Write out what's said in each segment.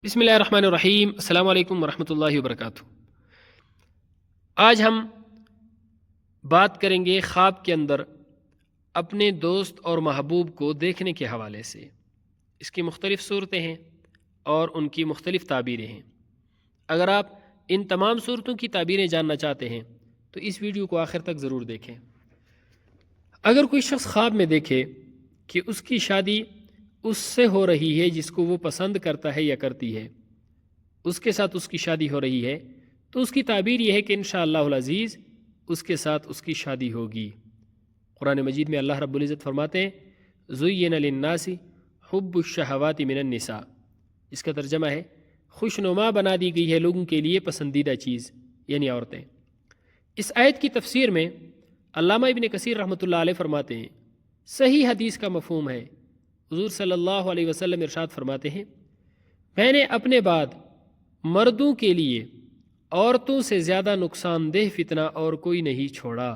बिस्मिल्लाहिर्रहमानिर्रहीम। अस्सलाम वालेकुम वरहमतुल्लाहि वबरकातुहू। आज हम बात करेंगे ख्वाब के अंदर अपने दोस्त और महबूब को देखने के हवाले से। इसकी मुख्तलिफ़ सूरतें हैं और उनकी मुख्तलिफ़ ताबीरें हैं। अगर आप इन तमाम सूरतों की ताबीरें जानना चाहते हैं तो इस वीडियो को आखिर तक ज़रूर देखें। अगर कोई शख्स ख्वाब में देखे कि उसकी शादी उससे हो रही है जिसको वो पसंद करता है या करती है, उसके साथ उसकी शादी हो रही है, तो उसकी ताबीर यह है कि इंशाअल्लाहुल अज़ीज़ उसके साथ उसकी शादी होगी। कुरान मजीद में अल्लाह रब्बुल इज़्ज़त फरमाते हैं, ज़ुय्यिना लिन्नासि हुब्बुश्शहवाति मिनन निसा। इसका तर्जमा है, खुशनुमा बना दी गई है लोगों के लिए पसंदीदा चीज़, यानी औरतें। इस आयत की तफसीर में अल्लामा इब्न कसीर रहमतुल्लाह अलैह फरमाते हैं, सही हदीस का मफ़हूम है। हुज़ूर सल्लल्लाहु अलैहि वसल्लम इरशाद फरमाते हैं, मैंने अपने बाद मर्दों के लिए औरतों से ज़्यादा नुकसानदेह फितना और कोई नहीं छोड़ा।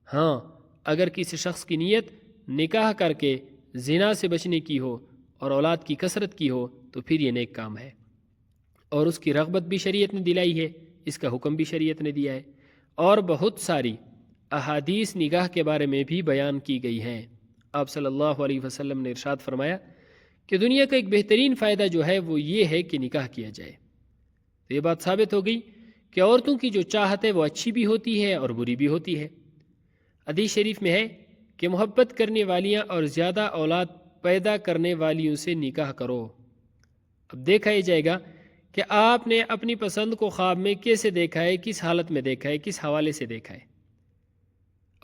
हाँ, अगर किसी शख्स की नीयत निकाह करके ज़िना से बचने की हो और औलाद की कसरत की हो तो फिर ये नेक काम है, और उसकी रग़बत भी शरीयत ने दिलाई है, इसका हुक्म भी शरीयत ने दिया है, और बहुत सारी अहादीस निगाह के बारे में भी बयान की गई हैं। आप सल्लल्लाहु अलैहि वसल्लम ने इरशाद फरमाया कि दुनिया का एक बेहतरीन फ़ायदा जो है वो ये है कि निकाह किया जाए। तो ये बात साबित हो गई कि औरतों की जो चाहत है वो अच्छी भी होती है और बुरी भी होती है। हदीस शरीफ में है कि मोहब्बत करने वालियाँ और ज़्यादा औलाद पैदा करने वालियों से निकाह करो। अब देखा ही जाएगा कि आपने अपनी पसंद को ख्वाब में कैसे देखा है, किस हालत में देखा है, किस हवाले से देखा है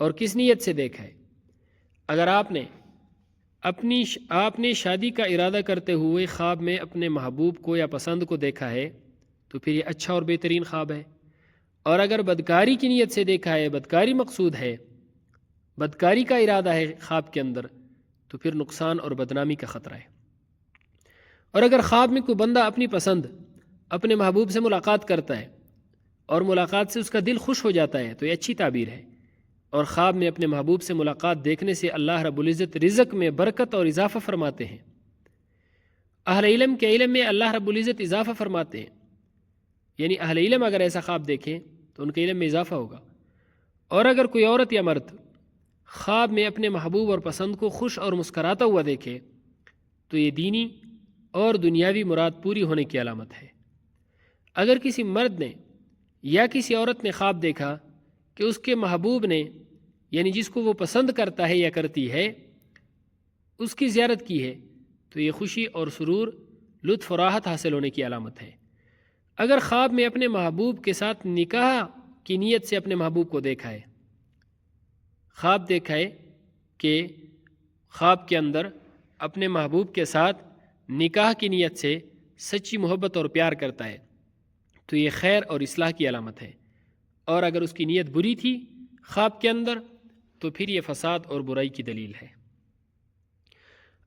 और किस नीयत से देखा है। अगर आपने शादी का इरादा करते हुए ख्वाब में अपने महबूब को या पसंद को देखा है तो फिर ये अच्छा और बेहतरीन ख्वाब है। और अगर बदकारी की नीयत से देखा है, बदकारी मकसूद है, बदकारी का इरादा है ख्वाब के अंदर, तो फिर नुकसान और बदनामी का ख़तरा है। और अगर ख्वाब में कोई बंदा अपनी पसंद अपने महबूब से मुलाकात करता है और मुलाकात से उसका दिल खुश हो जाता है तो ये अच्छी ताबीर है। और ख्वाब में अपने महबूब से मुलाकात देखने से अल्लाह रब्बुल इज़्ज़त रिज़्क़ में बरकत और इजाफ़ा फरमाते हैं। अहले इल्म के इल्म में अल्लाह रब्बुल इज़्ज़त इजाफ़ा फरमाते हैं, यानी अहले इल्म अगर ऐसा ख्वाब देखें तो उनके इल्म में इजाफ़ा होगा। और अगर कोई औरत या मर्द ख्वाब में अपने महबूब और पसंद को खुश और मुस्कराता हुआ देखे तो ये दीनी और दुनियावी मुराद पूरी होने की अलामत है। अगर किसी मर्द ने या किसी औरत ने ख्वाब देखा कि उसके महबूब ने, यानी जिसको वो पसंद करता है या करती है, उसकी ज़ियारत की है तो ये खुशी और सुरूर, लुत्फ़ और राहत हासिल होने की अलामत है। अगर ख्वाब में अपने महबूब के साथ निकाह की नीयत से अपने महबूब को देखा है, ख्वाब देखा है कि ख्वाब के अंदर अपने महबूब के साथ निकाह की नीयत से सच्ची मोहब्बत और प्यार करता है तो ये खैर और इस्लाह की अलामत है। और अगर उसकी नीयत बुरी थी ख्वाब के अंदर तो फिर ये फसाद और बुराई की दलील है।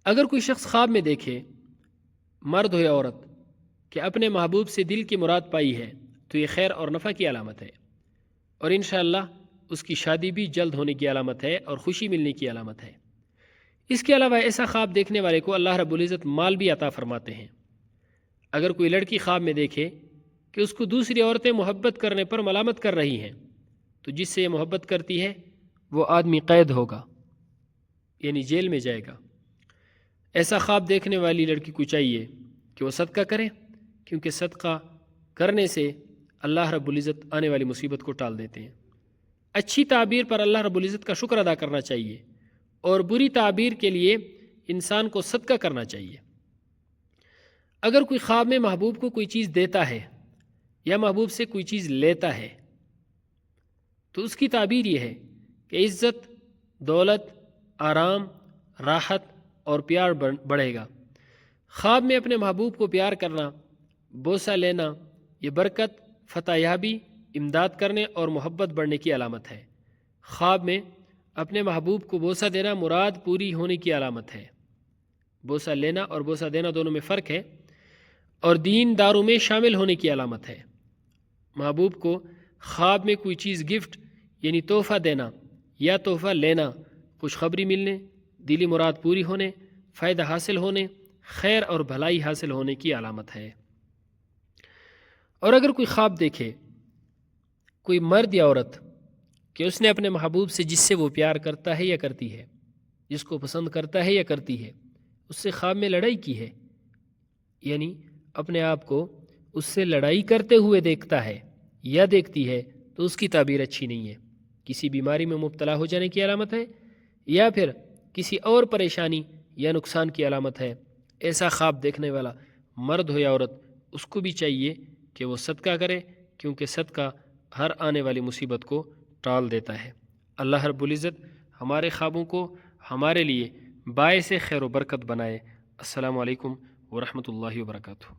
अगर कोई शख्स ख्वाब में देखे, मर्द हो या औरत, कि अपने महबूब से दिल की मुराद पाई है तो ये खैर और नफ़ा की अलामत है, और इंशाअल्लाह उसकी शादी भी जल्द होने की अलामत है और ख़ुशी मिलने की अलामत है। इसके अलावा ऐसा ख्वाब देखने वाले को अल्लाह रब्बुल इज़्ज़त माल भी अता फरमाते हैं। अगर कोई लड़की ख्वाब में देखे कि उसको दूसरी औरतें मोहब्बत करने पर मलामत कर रही हैं तो जिससे ये मोहब्बत करती है वो आदमी कैद होगा, यानी जेल में जाएगा। ऐसा ख्वाब देखने वाली लड़की को चाहिए कि वो सदका करे, क्योंकि सदका करने से अल्लाह रब्बुल इज़्ज़त आने वाली मुसीबत को टाल देते हैं। अच्छी ताबीर पर अल्लाह रब्बुल इज़्ज़त का शुक्र अदा करना चाहिए और बुरी ताबीर के लिए इंसान को सदका करना चाहिए। अगर कोई ख्वाब में महबूब को कोई चीज़ देता है या महबूब से कोई चीज़ लेता है तो उसकी ताबीर ये है कि इज़्ज़त, दौलत, आराम, राहत और प्यार बढ़ेगा। ख्वाब में अपने महबूब को प्यार करना, बोसा लेना, ये बरकत, फतहयाबी, इमदाद करने और मोहब्बत बढ़ने की अलामत है। ख्वाब में अपने महबूब को बोसा देना मुराद पूरी होने की अलामत है। बोसा लेना और बोसा देना दोनों में फ़र्क है और दीन दारू में शामिल होने की अलामत है। महबूब को ख्वाब में कोई चीज़ गिफ्ट यानी तोहफ़ा देना या तोहफ़ा लेना खुशखबरी मिलने, दिली मुराद पूरी होने, फ़ायदा हासिल होने, खैर और भलाई हासिल होने की अलामत है। اور اگر کوئی خواب دیکھے کوئی مرد یا عورت کہ اس نے اپنے محبوب سے جس سے وہ پیار کرتا ہے یا کرتی ہے، جس کو پسند کرتا ہے یا کرتی ہے، اس سے خواب میں لڑائی کی ہے، یعنی اپنے آپ کو اس سے لڑائی کرتے ہوئے دیکھتا ہے یا دیکھتی ہے، تو اس کی تعبیر اچھی نہیں ہے، کسی بیماری میں مبتلا ہو جانے کی علامت ہے یا پھر کسی اور پریشانی یا نقصان کی علامت ہے۔ ایسا خواب دیکھنے والا مرد ہو یا عورت، اس کو بھی چاہیے کہ وہ صدقہ کرے، کیونکہ صدقہ ہر آنے والی مصیبت کو ٹال دیتا ہے۔ اللہ رب العزت ہمارے خوابوں کو ہمارے لیے باعث خیر و برکت بنائے۔ السلام علیکم ورحمۃ اللہ وبرکاتہ۔